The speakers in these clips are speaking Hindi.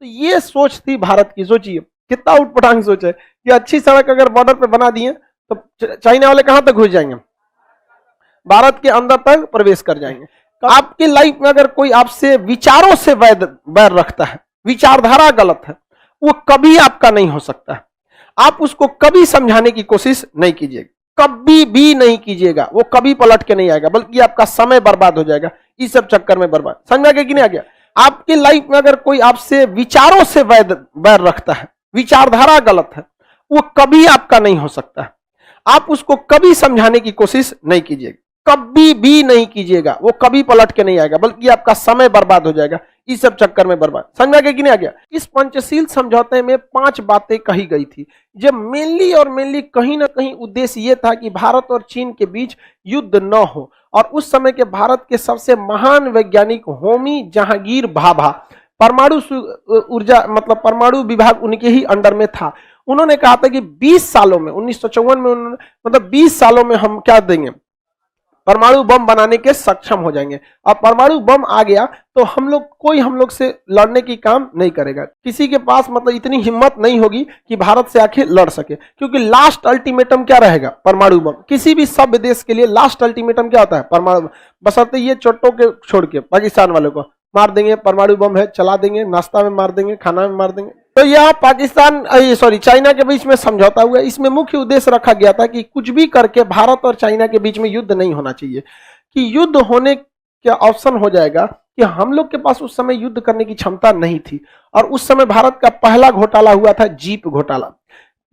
तो ये सोच थी भारत की। सोचिए कितना उटपटांग सोच है कि अच्छी सड़क अगर बॉर्डर पे बना दिए तो चाइना वाले कहां तक घुस जाएंगे, भारत के अंदर तक प्रवेश कर जाएंगे। आपकी लाइफ में अगर कोई आपसे विचारों से बैर रखता है, विचारधारा गलत है, वो कभी आपका नहीं हो सकता। आप उसको कभी समझाने की कोशिश नहीं कीजिएगा, कभी भी नहीं कीजिएगा, वो कभी पलट के नहीं आएगा, बल्कि आपका समय बर्बाद हो जाएगा इस सब चक्कर में बर्बाद। समझ में आ गया कि नहीं आ गया? आपकी लाइफ में अगर कोई आपसे विचारों से बैर रखता है, विचारधारा गलत है, वो कभी आपका नहीं हो सकता। आप उसको कभी समझाने की कोशिश नहीं कीजिएगा, कभी भी नहीं कीजिएगा, वो कभी पलट के नहीं आएगा, बल्कि आपका समय बर्बाद हो जाएगा इस सब चक्कर में बर्बाद। समझ में आ गया कि नहीं आ गया? इस पंचशील समझौते में 5 बातें कही गई थी, जो मेनली कहीं ना कहीं उद्देश्य ये था कि भारत और चीन के बीच युद्ध न हो। और उस समय के भारत के सबसे महान वैज्ञानिक होमी जहांगीर भाभा, परमाणु ऊर्जा मतलब परमाणु विभाग उनके ही अंडर में था। उन्होंने कहा था कि 20 सालों में 1954 में मतलब 20 सालों में हम क्या देंगे, परमाणु बम बनाने के सक्षम हो जाएंगे। अब परमाणु बम आ गया तो कोई हम लोग से लड़ने की काम नहीं करेगा, किसी के पास मतलब इतनी हिम्मत नहीं होगी कि भारत से आके लड़ सके, क्योंकि लास्ट अल्टीमेटम क्या रहेगा, परमाणु बम। किसी भी सभ्य देश के लिए लास्ट अल्टीमेटम क्या होता है, परमाणु बम। बशर्ते ये चोटों के छोड़ के पाकिस्तान वालों को मार देंगे, परमाणु बम है चला देंगे, नाश्ता में मार देंगे, खाना में मार देंगे। तो यह चाइना के बीच में समझौता हुआ। इसमें मुख्य उद्देश्य रखा गया था कि कुछ भी करके भारत और चाइना के बीच में युद्ध नहीं होना चाहिए, कि युद्ध होने का ऑप्शन हो जाएगा कि हम लोग के पास उस समय युद्ध करने की क्षमता नहीं थी। और उस समय भारत का पहला घोटाला हुआ था जीप घोटाला।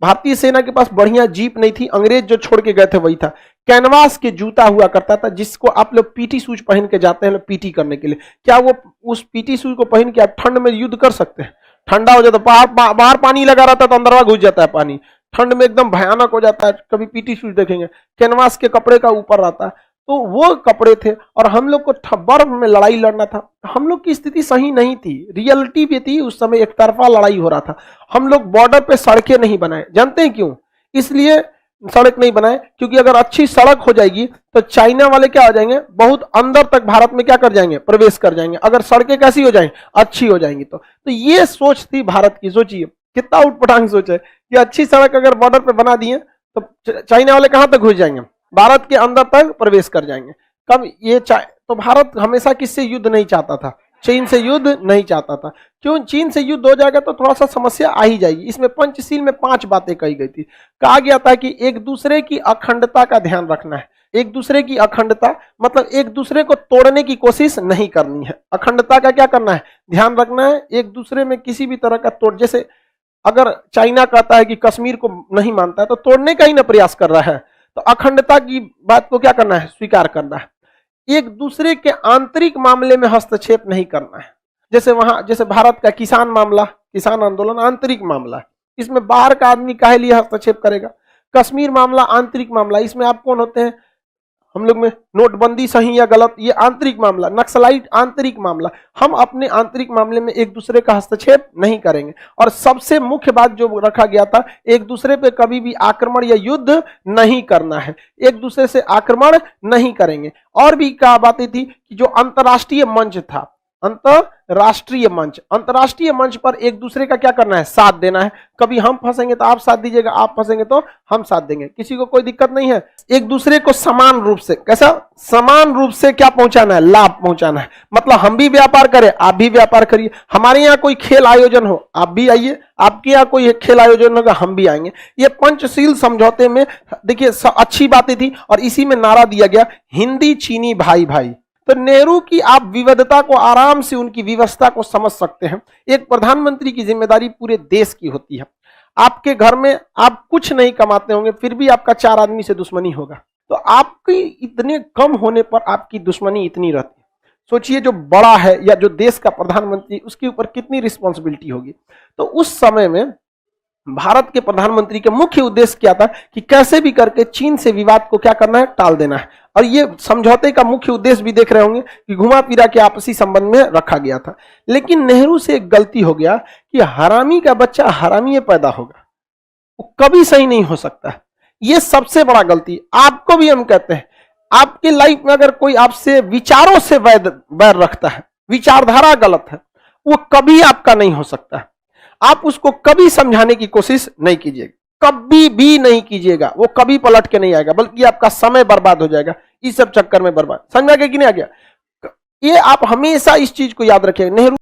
भारतीय सेना के पास बढ़िया जीप नहीं थी, अंग्रेज जो छोड़ के गए थे वही था। कैनवास के जूता हुआ करता था, जिसको आप लोग पीटी शूज पहन के जाते हैं पीटी करने के लिए। क्या वो उस पीटी शूज को पहन के आप ठंड में युद्ध कर सकते हैं? ठंडा हो जाता, बाहर पानी लगा रहता है तो अंदरवा घुस जाता है पानी, ठंड में एकदम भयानक हो जाता है। कभी पीटी शूज देखेंगे, कैनवास के कपड़े का ऊपर रहता है, तो वो कपड़े थे। और हम लोग को बर्फ में लड़ाई लड़ना था। हम लोग की स्थिति सही नहीं थी, रियलिटी भी थी उस समय, एक तरफा लड़ाई हो रहा था। हम लोग बॉर्डर पे सड़कें नहीं बनाए, जानते हैं क्यों? इसलिए सड़क नहीं बनाए क्योंकि अगर अच्छी सड़क हो जाएगी तो चाइना वाले क्या हो जाएंगे, बहुत अंदर तक भारत में क्या कर जाएंगे, प्रवेश कर जाएंगे। अगर सड़कें कैसी हो जाएंगी, अच्छी हो जाएंगी। तो ये सोच थी भारत की। सोचिए कितना उटपटांग सोच है कि अच्छी सड़क अगर बॉर्डर पे बना दिए तो चाइना वाले कहां तक घुस जाएंगे, भारत के अंदर तक प्रवेश कर जाएंगे। कब ये तो भारत हमेशा किससे युद्ध नहीं चाहता था, चीन से युद्ध नहीं चाहता था। क्यों? चीन से युद्ध हो जाएगा तो थोड़ा सा समस्या आ ही जाएगी। इसमें पंचशील में 5 बातें कही गई थी। कहा गया था कि एक दूसरे की अखंडता का ध्यान रखना है। एक दूसरे की अखंडता मतलब एक दूसरे को तोड़ने की कोशिश नहीं करनी है। अखंडता का क्या करना है, ध्यान रखना है। एक दूसरे में किसी भी तरह का तोड़, जैसे अगर चाइना कहता है कि कश्मीर को नहीं मानता है तो तोड़ने का ही ना प्रयास कर रहा है। तो अखंडता की बात को क्या करना है, स्वीकार करना है। एक दूसरे के आंतरिक मामले में हस्तक्षेप नहीं करना है। जैसे भारत का किसान मामला, किसान आंदोलन आंतरिक मामला है, इसमें बाहर का आदमी काहे लिए हस्तक्षेप करेगा। कश्मीर मामला आंतरिक मामला, इसमें आप कौन होते हैं, हम लोग में नोटबंदी सही या गलत, ये आंतरिक मामला। नक्सलाइट आंतरिक मामला। हम अपने आंतरिक मामले में एक दूसरे का हस्तक्षेप नहीं करेंगे। और सबसे मुख्य बात जो रखा गया था, एक दूसरे पे कभी भी आक्रमण या युद्ध नहीं करना है, एक दूसरे से आक्रमण नहीं करेंगे। और भी क्या बातें थी कि जो अंतरराष्ट्रीय मंच था, अंतरराष्ट्रीय मंच पर एक दूसरे का क्या करना है, साथ देना है। कभी हम फंसेंगे तो आप साथ दीजिएगा, आप फंसेंगे तो हम साथ देंगे, किसी को कोई दिक्कत नहीं है। एक दूसरे को समान रूप से, कैसा समान रूप से क्या पहुंचाना है, लाभ पहुंचाना है। मतलब हम भी व्यापार करें, आप भी व्यापार करिए। हमारे यहाँ कोई खेल आयोजन हो, आप भी आइए, आपके यहाँ कोई खेल आयोजन होगा, हम भी आएंगे। ये पंचशील समझौते में देखिए अच्छी बातें थी। और इसी में नारा दिया गया, हिंदी चीनी भाई भाई। तो नेहरू की आप विविधता को आराम से, उनकी व्यवस्था को समझ सकते हैं। एक प्रधानमंत्री की जिम्मेदारी पूरे देश की होती है। आपके घर में आप कुछ नहीं कमाते होंगे, फिर भी आपका 4 आदमी से दुश्मनी होगा। तो आपकी इतने कम होने पर आपकी दुश्मनी इतनी रहती है। सोचिए जो बड़ा है या जो देश का प्रधानमंत्री, उसके ऊपर कितनी रिस्पॉन्सिबिलिटी होगी। तो उस समय में भारत के प्रधानमंत्री के मुख्य उद्देश्य क्या था कि कैसे भी करके चीन से विवाद को क्या करना है, टाल देना है। और ये समझौते का मुख्य उद्देश्य भी देख रहे होंगे कि घुमा फिरा के आपसी संबंध में रखा गया था। लेकिन नेहरू से एक गलती हो गया कि हरामी का बच्चा हरामी पैदा होगा, वो कभी सही नहीं हो सकता। ये सबसे बड़ा गलती आपको भी हम कहते हैं। आपकी लाइफ में अगर कोई आपसे विचारों से बैर रखता है, विचारधारा गलत है, वो कभी आपका नहीं हो सकता। आप उसको कभी समझाने की कोशिश नहीं कीजिएगा, कभी भी नहीं कीजिएगा, वो कभी पलट के नहीं आएगा, बल्कि आपका समय बर्बाद हो जाएगा इस सब चक्कर में बर्बाद। समझ में आ गया कि नहीं आ गया? ये आप हमेशा इस चीज को याद रखिएगा। नेहरू